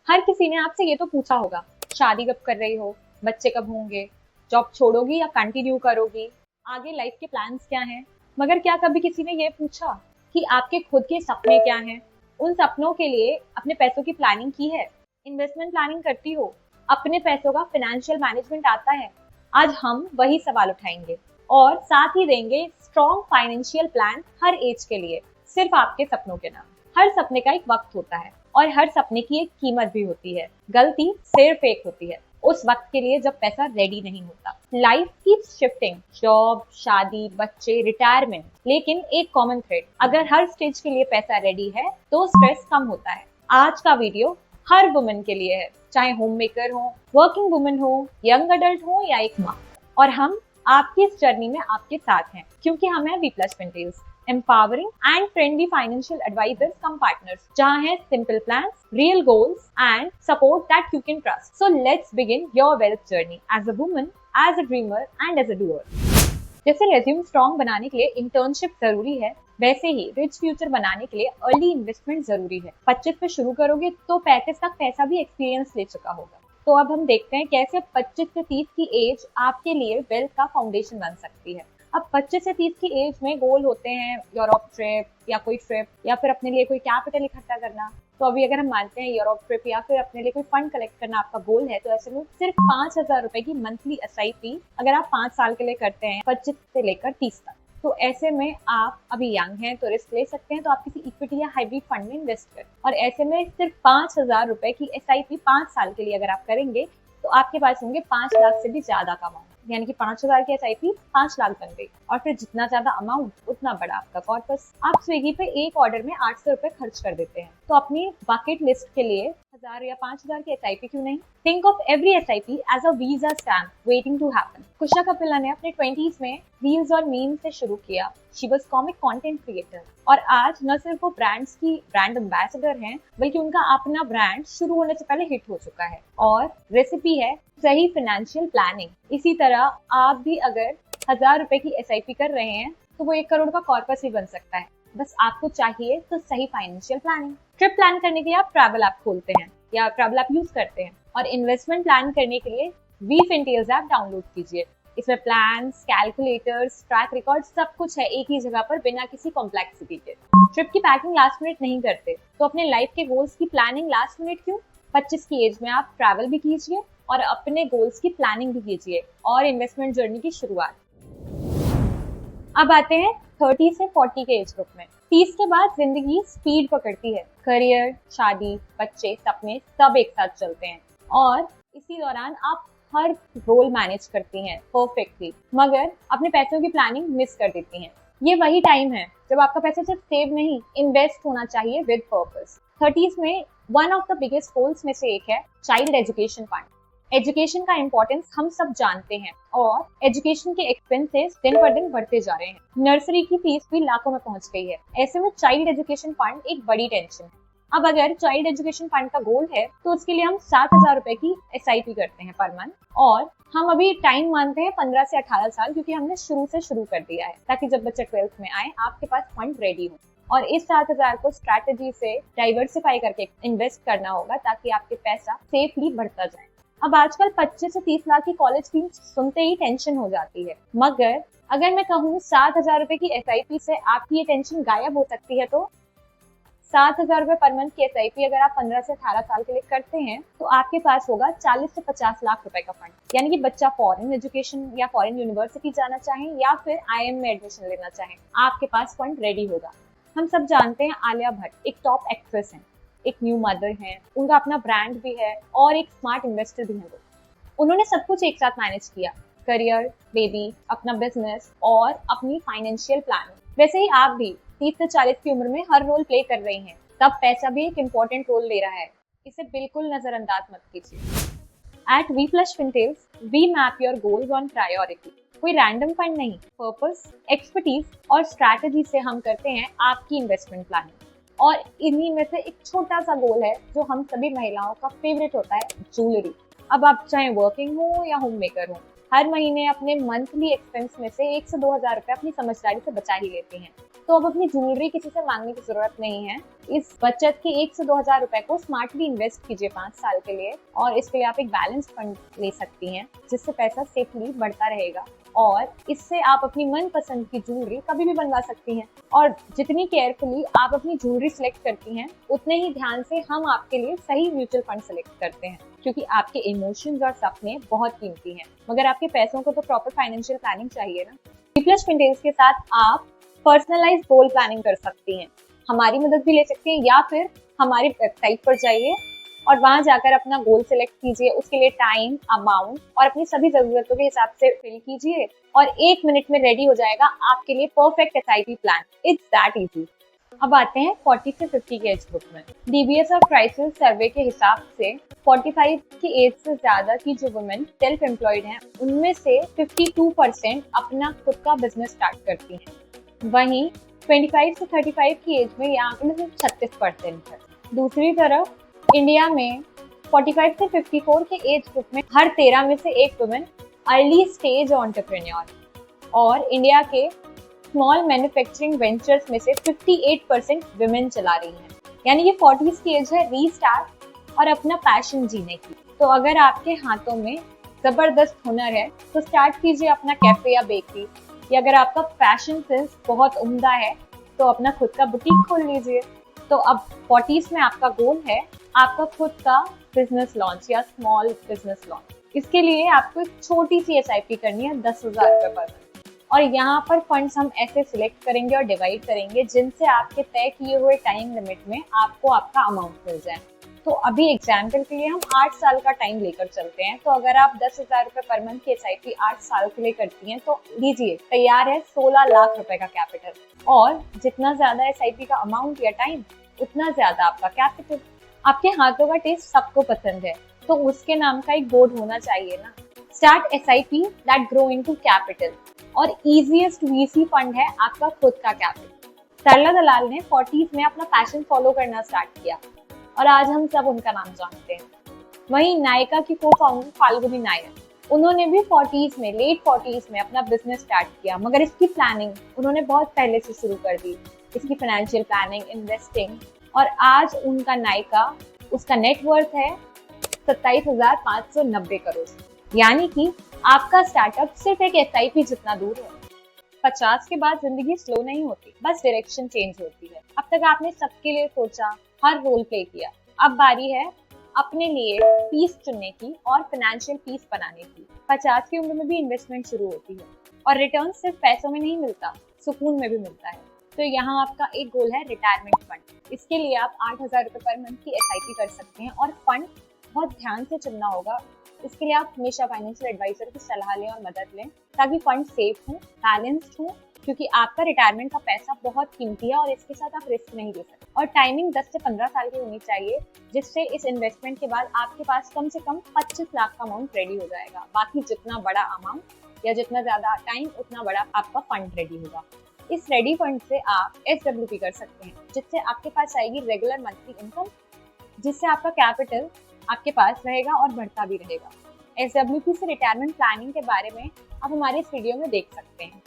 हर किसी ने आपसे ये तो पूछा होगा, शादी कब कर रही हो, बच्चे कब होंगे, जॉब छोड़ोगी या कंटिन्यू करोगी, आगे लाइफ के प्लान्स क्या हैं। मगर क्या कभी किसी ने ये पूछा कि आपके खुद के सपने क्या हैं? उन सपनों के लिए अपने पैसों की प्लानिंग की है? इन्वेस्टमेंट प्लानिंग करती हो? अपने पैसों का फाइनेंशियल मैनेजमेंट आता है? आज हम वही सवाल उठाएंगे और साथ ही देंगे स्ट्रॉन्ग फाइनेंशियल प्लान हर एज के लिए, सिर्फ आपके सपनों के नाम। हर सपने का एक वक्त होता है और हर सपने की एक कीमत भी होती है। गलती सिर्फ एक होती है, उस वक्त के लिए जब पैसा रेडी नहीं होता। लाइफ कीप्स शिफ्टिंग, जॉब, शादी, बच्चे, रिटायरमेंट, लेकिन एक कॉमन थ्रेड, अगर हर स्टेज के लिए पैसा रेडी है तो स्ट्रेस कम होता है। आज का वीडियो हर वुमन के लिए है, चाहे होम मेकर हो, वर्किंग वुमन हो, यंग अडल्ट हो या एक माँ। और हम आपकी इस जर्नी में आपके साथ हैं, क्योंकि हम हैं we+ फिनटेल्स, empowering and friendly financial advisors come partners, जहाँ है simple plans, real goals and support that you can trust. So let's begin your wealth journey as a woman, as a dreamer and as a doer. जैसे resume strong बनाने के लिए internship जरूरी है, वैसे ही rich future बनाने के लिए अर्ली इन्वेस्टमेंट जरूरी है। 25 पे शुरू करोगे तो 35 तक पैसा भी एक्सपीरियंस ले चुका होगा। तो अब हम देखते हैं कैसे 25 से 30 की एज आपके लिए वेल्थ का फाउंडेशन बन सकती है। अब 25 से 30 की एज में गोल होते हैं यूरोप ट्रिप या कोई ट्रिप, या फिर अपने लिए कोई कैपिटल इकट्ठा करना। तो अभी अगर हम मानते हैं यूरोप ट्रिप या फिर अपने लिए कोई फंड कलेक्ट करना आपका गोल है, तो ऐसे में सिर्फ 5,000 रुपए की मंथली SIP अगर आप 5 साल के लिए करते हैं, 25 से लेकर 30 तक, तो ऐसे में आप अभी यंग हैं तो रिस्क ले सकते हैं। तो आप किसी इक्विटी या हाइब्रिड फंड में इन्वेस्ट करें, और ऐसे में सिर्फ 5,000 रुपए की SIP 5 साल के लिए अगर आप करेंगे तो आपके पास होंगे 5 लाख से भी ज्यादा का अमाउंट, यानी कि 5,000 की SIP 5 लाख बन गई। और फिर जितना ज्यादा अमाउंट उतना बड़ा आपका कॉर्पस। आप स्विगी पे एक ऑर्डर में 800 रुपए खर्च कर देते हैं, तो अपनी बकेट लिस्ट के लिए 1,000 या 5,000 की SIP क्यों नहीं? Think of every SIP as a visa stamp waiting to happen. Kusha Kapila ने अपने 20s में रील्स और मीम्स से शुरू किया। She was comic content creator, और आज न सिर्फ वो ब्रांड्स की ब्रांड एम्बेसडर हैं, बल्कि उनका अपना ब्रांड शुरू होने से पहले हिट हो चुका है। और रेसिपी है सही फाइनेंशियल प्लानिंग। इसी तरह आप भी अगर 1,000 रुपए की SIP कर रहे हैं तो वो 1 करोड़ का कॉर्पस भी बन सकता है। बस आपको चाहिए तो सही फाइनेंशियल प्लानिंग। ट्रिप प्लान करने के लिए आप ट्रैवल ऐप खोलते हैं या ट्रैवल ऐप यूज करते हैं, और इन्वेस्टमेंट प्लान करने के लिए वी फिनटेल्स ऐप डाउनलोड कीजिए। इसमें प्लान्स, कैलकुलेटर्स, ट्रैक रिकॉर्ड सब कुछ है एक ही जगह पर, बिना किसी कॉम्प्लेक्सिटी के। ट्रिप की पैकिंग लास्ट मिनट नहीं करते तो अपने लाइफ के गोल्स की प्लानिंग लास्ट मिनट क्यों? 25 की एज में आप ट्रैवल भी कीजिए और अपने गोल्स की प्लानिंग भी कीजिए, और इन्वेस्टमेंट जर्नी की शुरुआत। अब आते हैं 30 से 40 के एज ग्रुप में। 30 के बाद जिंदगी स्पीड पकड़ती है। करियर, शादी, बच्चे, सपने सब एक साथ चलते हैं, और इसी दौरान आप हर रोल मैनेज करती हैं परफेक्टली, मगर अपने पैसों की प्लानिंग मिस कर देती हैं। ये वही टाइम है जब आपका पैसा सिर्फ सेव नहीं, इन्वेस्ट होना चाहिए विद पर्पस। 30s में one of the biggest goals में से एक है चाइल्ड एजुकेशन फंड। एजुकेशन का इम्पोर्टेंस हम सब जानते हैं, और एजुकेशन के एक्सपेंसेस दिन पर दिन बढ़ते जा रहे हैं। नर्सरी की फीस भी लाखों में पहुंच गई है। ऐसे में चाइल्ड एजुकेशन फंड एक बड़ी टेंशन है। अब अगर चाइल्ड एजुकेशन फंड का गोल है तो उसके लिए हम 7,000 रुपए की SIP करते हैं पर मंथ, और हम अभी टाइम मानते हैं 15 से 18 साल, क्योंकि हमने शुरू से शुरू कर दिया है, ताकि जब बच्चे 12th में आए आपके पास फंड रेडी हो। और इस 7,000 को स्ट्रैटेजी से डाइवर्सिफाई करके इन्वेस्ट करना होगा, ताकि आपके पैसा सेफली बढ़ता जाए। अब आजकल 25 से 30 लाख की कॉलेज फीस सुनते ही टेंशन हो जाती है, मगर अगर मैं कहूँ 7,000 रुपए की SIP से आपकी ये टेंशन गायब हो सकती है, तो 7,000 रुपए पर मंथ की SIP अगर आप 15 से 18 साल के लिए करते हैं तो आपके पास होगा 40 से 50 लाख रुपए का फंड। यानी कि बच्चा फॉरेन एजुकेशन या फॉरेन यूनिवर्सिटी जाना चाहे या फिर IIM में एडमिशन लेना चाहे, आपके पास फंड रेडी होगा। हम सब जानते हैं आलिया भट्ट एक टॉप एक्ट्रेस हैं, एक न्यू मदर हैं, उनका अपना ब्रांड भी है और एक स्मार्ट इन्वेस्टर भी है। वो उन्होंने सब कुछ एक साथ मैनेज किया, करियर, बेबी, अपना बिजनेस और अपनी फाइनेंशियल प्लानिंग। वैसे ही आप भी 30 से 40 की उम्र में हर रोल प्ले कर रही हैं, तब पैसा भी एक इम्पोर्टेंट रोल ले रहा है। इसे बिल्कुल नजरअंदाज मत कीजिए। एट वी+ fintales we map your goals on priority. कोई रैंडम फंड नहीं, पर्पस, एक्सपर्टीज और स्ट्रैटेजी से हम करते हैं आपकी इन्वेस्टमेंट प्लानिंग। और इन्हीं में से एक छोटा सा गोल है जो हम सभी महिलाओं का फेवरेट होता है, ज्वेलरी। अब आप चाहे वर्किंग हो या होम मेकर हो, हर महीने अपने मंथली एक्सपेंस में से 1 से 2 हज़ार रुपए अपनी समझदारी से बचा ही लेते हैं। तो अब अपनी ज्वेलरी किसी से मांगने की जरूरत नहीं है। इस बचत के 1 से 2 हजार रुपए को स्मार्टली इन्वेस्ट कीजिए 5 साल के लिए, और इसके लिए आप एक बैलेंस फंड ले सकती हैं जिससे पैसा सेफली बढ़ता रहेगा, और इससे आप अपनी मनपसंद की ज्वेलरी कभी भी बनवा सकती हैं। और जितनी केयरफुली आप अपनी ज्वेलरी सिलेक्ट करती हैं, उतने ही ध्यान से हम आपके लिए सही म्यूचुअल फंड सिलेक्ट करते हैं, क्योंकि आपके इमोशंस और सपने बहुत कीमती हैं, मगर आपके पैसों को तो प्रॉपर फाइनेंशियल प्लानिंग चाहिए ना। वीप्लस फिनटेल्स के साथ आप पर्सनलाइज गोल प्लानिंग कर सकती हैं, हमारी मदद भी ले सकती हैं, या फिर हमारी वेबसाइट पर जाइए और वहां जाकर अपना गोल सेलेक्ट कीजिए, उसके लिए टाइम, अमाउंट और अपनी सभी जरूरतों के हिसाब से फिल कीजिए, और 1 मिनट में रेडी हो जाएगा आपके लिए perfect SIP plan. It's that easy. अब आते हैं 40 से 50 की एज ग्रुप में। डीबीएस और क्राइसिस सर्वे के हिसाब से 45 की एज से ज्यादा की जो वुमेन सेल्फ एम्प्लॉयड हैं, उनमें से 52% अपना खुद का बिजनेस स्टार्ट करती हैं। वहीं 25 से 35 की एज में ये आंकड़े सिर्फ 36% है। दूसरी तरफ इंडिया में 45 से 54 के एज ग्रुप में हर 13 में से एक वुमेन अर्ली स्टेज एंटरप्रेन्योर, और इंडिया के स्मॉल मैन्युफैक्चरिंग वेंचर्स में से 58% विमेन चला रही हैं। यानी ये 40s की एज है रीस्टार्ट और अपना पैशन जीने की। तो अगर आपके हाथों में जबरदस्त हुनर है तो स्टार्ट कीजिए अपना कैफे या बेकरी, या अगर आपका फैशन सेंस बहुत उम्दा है तो अपना खुद का बुटीक खोल लीजिए। तो अब 40s में आपका गोल है आपका खुद का बिजनेस लॉन्च या स्मॉल बिजनेस लॉन्च। इसके लिए आपको एक छोटी सी एसआईपी करनी है 10,000 रुपए पर मंथ, और यहाँ पर फंड्स हम ऐसे सिलेक्ट करेंगे और डिवाइड करेंगे जिनसे आपके तय किए हुए टाइम लिमिट में आपको आपका अमाउंट मिल जाए। तो अभी एग्जाम्पल के लिए हम 8 साल का टाइम लेकर चलते हैं। तो अगर आप 10,000 रुपए पर मंथ की एसआईपी 8 साल के लिए करती हैं तो लीजिए, तैयार है 16 लाख रुपए का कैपिटल। और जितना ज्यादा एसआईपी का अमाउंट या टाइम, उतना ज्यादा आपका कैपिटल। आपके हाथों का टेस्ट सबको पसंद है, तो उसके नाम का एक बोर्ड होना चाहिए ना। Start SIP that grow into capital, और इजीएस्ट वीसी फंड है आपका खुद का कैपिटल। सरला दलाल ने 40s में अपना पैशन फॉलो करना स्टार्ट किया, और आज हम सब उनका नाम जानते हैं। वहीं नायका की को फाउंडर फाल्गुनी नायर, उन्होंने भी 40s में, लेट 40s में अपना बिजनेस स्टार्ट किया, मगर इसकी प्लानिंग उन्होंने बहुत पहले से शुरू कर दी, इसकी फाइनेंशियल प्लानिंग, इन्वेस्टिंग, और आज उनका नायका, उसका नेटवर्थ है 27,590 करोड़। यानी कि आपका स्टार्टअप सिर्फ एक एसआईपी जितना दूर है। 50 के बाद जिंदगी स्लो नहीं होती, बस डायरेक्शन चेंज होती है। अब तक आपने सबके लिए सोचा, हर रोल प्ले किया, अब बारी है अपने लिए पीस चुनने की और फाइनेंशियल पीस बनाने की। 50 की उम्र में भी इन्वेस्टमेंट शुरू होती है, और रिटर्न सिर्फ पैसों में नहीं मिलता, सुकून में भी मिलता है। तो यहाँ आपका एक गोल है रिटायरमेंट फंड। इसके लिए आप 8,000 रुपए पर मंथ की एसआईपी कर सकते हैं, और फंड बहुत ध्यान से चुनना होगा। इसके लिए आप हमेशा फाइनेंशियल एडवाइजर की सलाह लें और मदद लें, ताकि फंड सेफ हो, बैलेंस्ड हो, क्योंकि आपका रिटायरमेंट का पैसा बहुत कीमती है और इसके साथ आप रिस्क नहीं ले सकते। और टाइमिंग 10 से 15 साल की होनी चाहिए, जिससे इस इन्वेस्टमेंट के बाद आपके पास कम से कम 25 लाख का अमाउंट रेडी हो जाएगा। बाकी जितना बड़ा अमाउंट या जितना ज्यादा टाइम, उतना बड़ा आपका फंड रेडी होगा। इस रेडी फंड से आप एसडब्ल्यूपी कर सकते हैं, जिससे आपके पास आएगी रेगुलर मंथली इनकम, जिससे आपका कैपिटल आपके पास रहेगा और बढ़ता भी रहेगा। एसडब्ल्यूपी से रिटायरमेंट प्लानिंग के बारे में आप हमारे इस वीडियो में देख सकते हैं।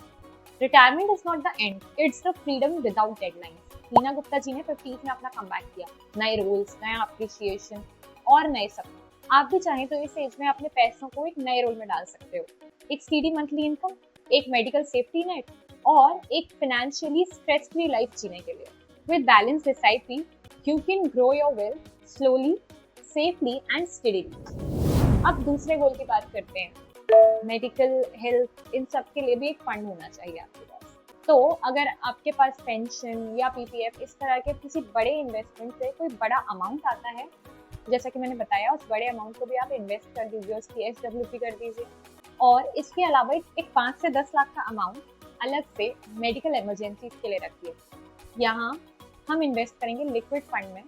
Retirement is not the end, it's the freedom without deadlines. Heena Gupta ji ने 50s में अपना कमबैक किया, नए रूल्स, नया अप्रिसिएशन और नए सपने। आप भी चाहें तो इस एज में अपने पैसों को एक नए रोल में डाल सकते हो। एक स्टेडी मंथली इनकम, एक मेडिकल सेफ्टी नेट, और एक फाइनेंशियली स्ट्रेस फ्री लाइफ जीने के लिए। With balance SIP you can grow your wealth slowly, safely and steadily. अब दूसरे गोल की बात करते हैं। मेडिकल, हेल्थ, इन सब के लिए भी एक फंड होना चाहिए आपके पास। तो अगर आपके पास पेंशन या पीपीएफ, इस तरह के किसी बड़े इन्वेस्टमेंट से कोई बड़ा अमाउंट आता है, जैसा कि मैंने बताया, उस बड़े अमाउंट को भी आप इन्वेस्ट कर दीजिए, उसकी एसडब्ल्यूपी कर दीजिए। और इसके अलावा एक 5 से 10 लाख का अमाउंट अलग से मेडिकल इमरजेंसी के लिए रखिए। यहाँ हम इन्वेस्ट करेंगे लिक्विड फंड में,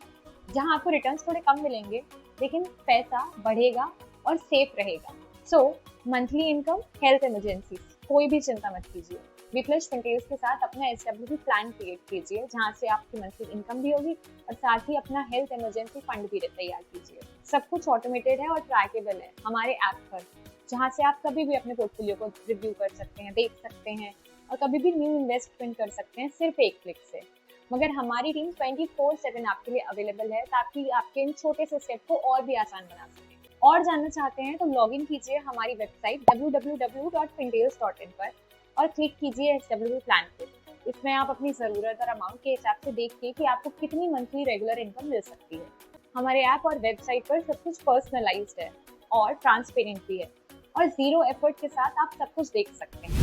जहाँ आपको रिटर्न्स थोड़े कम मिलेंगे, लेकिन पैसा बढ़ेगा और सेफ रहेगा। सो मंथली इनकम, हेल्थ इमरजेंसी, कोई भी चिंता मत कीजिए। वीप्लस फिनटेल्स के साथ अपना एसडब्ल्यूपी प्लान क्रिएट कीजिए, जहाँ से आपकी मंथली इनकम भी होगी और साथ ही अपना हेल्थ इमरजेंसी फंड भी तैयार कीजिए। सब कुछ ऑटोमेटेड है और ट्रैकेबल है हमारे ऐप पर, जहाँ से आप कभी भी अपने पोर्टफोलियो को रिव्यू कर सकते हैं, देख सकते हैं और कभी भी न्यू इन्वेस्टमेंट कर सकते हैं सिर्फ एक क्लिक से। मगर हमारी टीम 24/7 आपके लिए अवेलेबल है ताकि आपके इन छोटे से स्टेप को और भी आसान बना सके। और जानना चाहते हैं तो लॉग इन कीजिए हमारी वेबसाइट www.fintails.in पर और क्लिक कीजिए SWP प्लान पे। इसमें आप अपनी ज़रूरत और अमाउंट के हिसाब से देखिए कि आपको कितनी मंथली रेगुलर इनकम मिल सकती है। हमारे ऐप और वेबसाइट पर सब कुछ पर्सनलाइज्ड है और ट्रांसपेरेंट भी है और ज़ीरो एफर्ट के साथ आप सब कुछ देख सकते हैं।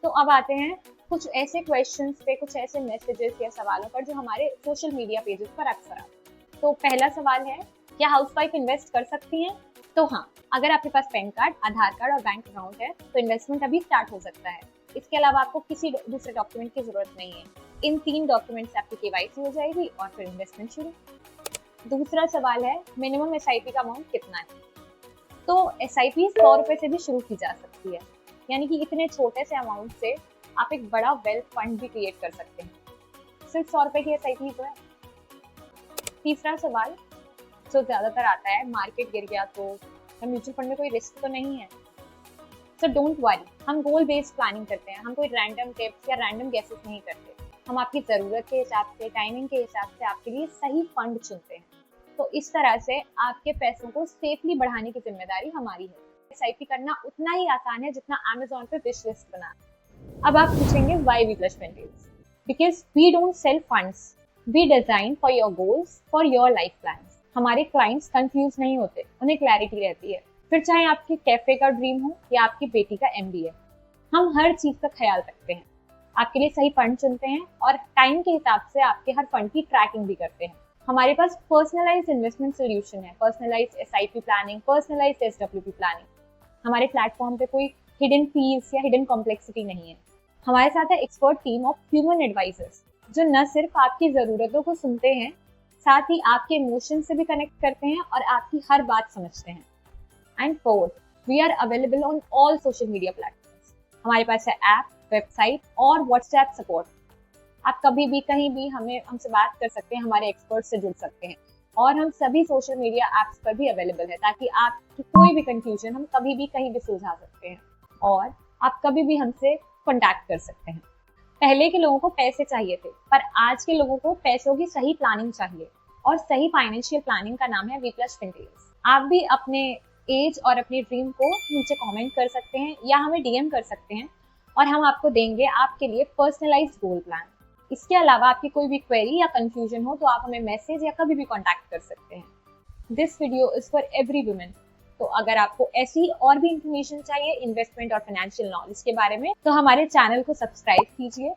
तो अब आते हैं कुछ ऐसे क्वेश्चंस पे, कुछ ऐसे मैसेजेस या सवालों पर जो हमारे सोशल मीडिया पेजेस पर अक्सर आते हैं। तो पहला सवाल है, क्या हाउसवाइफ इन्वेस्ट कर सकती हैं? तो हाँ, अगर आपके पास पैन कार्ड, आधार कार्ड और बैंक अकाउंट है तो इन्वेस्टमेंट अभी स्टार्ट हो सकता है। इसके अलावा आपको किसी दूसरे डॉक्यूमेंट की जरूरत नहीं है। इन 3 डॉक्यूमेंट से आपकी KYC हो जाएगी और फिर इन्वेस्टमेंट शुरू। दूसरा सवाल है, मिनिमम SIP का अमाउंट कितना है? तो SIP 100 रुपए से भी शुरू की जा सकती है, यानी कि इतने छोटे से अमाउंट से आप एक बड़ा वेल्थ फंड भी क्रिएट कर सकते हैं। सिर्फ 100 रुपए की SIP तो है। तीसरा सवाल जो ज्यादातर आता है, मार्केट गिर गया तो म्यूचुअल फंड में कोई रिस्क तो नहीं है? सो डोंट वरी, हम गोल बेस्ड प्लानिंग करते हैं। हम कोई रैंडम टिप्स या रैंडम गेसेस नहीं करते। हम आपकी ज़रूरत के हिसाब से, टाइमिंग के हिसाब से आपके लिए सही फंड चुनते हैं। तो इस तरह से आपके पैसों को सेफली बढ़ाने की जिम्मेदारी हमारी है। SIP करना उतना ही आसान है जितना Amazon पे विश लिस्ट बनाना। अब आप पूछेंगे why we plus fintales? Because we don't sell funds, we design for your goals, for your life plans. हमारे क्लाइंट्स कंफ्यूज नहीं होते, उन्हें क्लैरिटी रहती है। फिर चाहे आपके कैफे का ड्रीम हो या आपकी बेटी का MBA, हम हर चीज का ख्याल रखते हैं। आपके लिए सही फंड चुनते हैं और टाइम के हिसाब से आपके हर फंड की ट्रैकिंग भी करते हैं। हमारे पास पर्सनलाइज्ड इन्वेस्टमेंट सोल्यूशन है, personalized SIP planning, personalized SWP planning. हमारे प्लेटफॉर्म पे कोई हिडन फीस या हिडन कॉम्प्लेक्सिटी नहीं है। हमारे साथ है expert team of human advisors जो न सिर्फ आपकी जरूरतों को सुनते हैं, साथ ही आपके इमोशन से भी कनेक्ट करते हैं और आपकी हर बात समझते हैं। And fourth, we are available on all social media platforms. हमारे पास है ऐप, वेबसाइट और WhatsApp सपोर्ट। आप कभी भी कहीं भी हमसे बात कर सकते हैं, हमारे एक्सपर्ट से जुड़ सकते हैं और हम सभी सोशल मीडिया ऐप्स पर भी अवेलेबल है ताकि आपकी कोई भी कंफ्यूजन हम कभी भी कहीं भी सुलझा सकते हैं और आप कभी भी हमसे कॉन्टैक्ट कर सकते हैं। पहले के लोगों को पैसे चाहिए थे, पर आज के लोगों को पैसों की सही प्लानिंग चाहिए और सही फाइनेंशियल प्लानिंग का नाम है वीप्लस फिनटेल्स। आप भी अपने एज और अपने ड्रीम को नीचे कमेंट कर सकते हैं या हमें DM कर सकते हैं और हम आपको देंगे आपके लिए पर्सनलाइज्ड गोल प्लान। इसके अलावा आपकी कोई भी क्वेरी या कंफ्यूजन हो तो आप हमें मैसेज या कभी भी कांटेक्ट कर सकते हैं। This video is for every woman. तो अगर आपको ऐसी और भी इंफॉर्मेशन चाहिए इन्वेस्टमेंट और फाइनेंशियल नॉलेज के बारे में तो हमारे चैनल को सब्सक्राइब कीजिए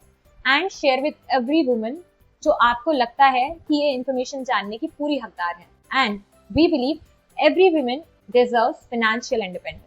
and share with every woman जो आपको लगता है कि ये इंफॉर्मेशन जानने की पूरी हकदार है। And we believe every woman deserves financial independence.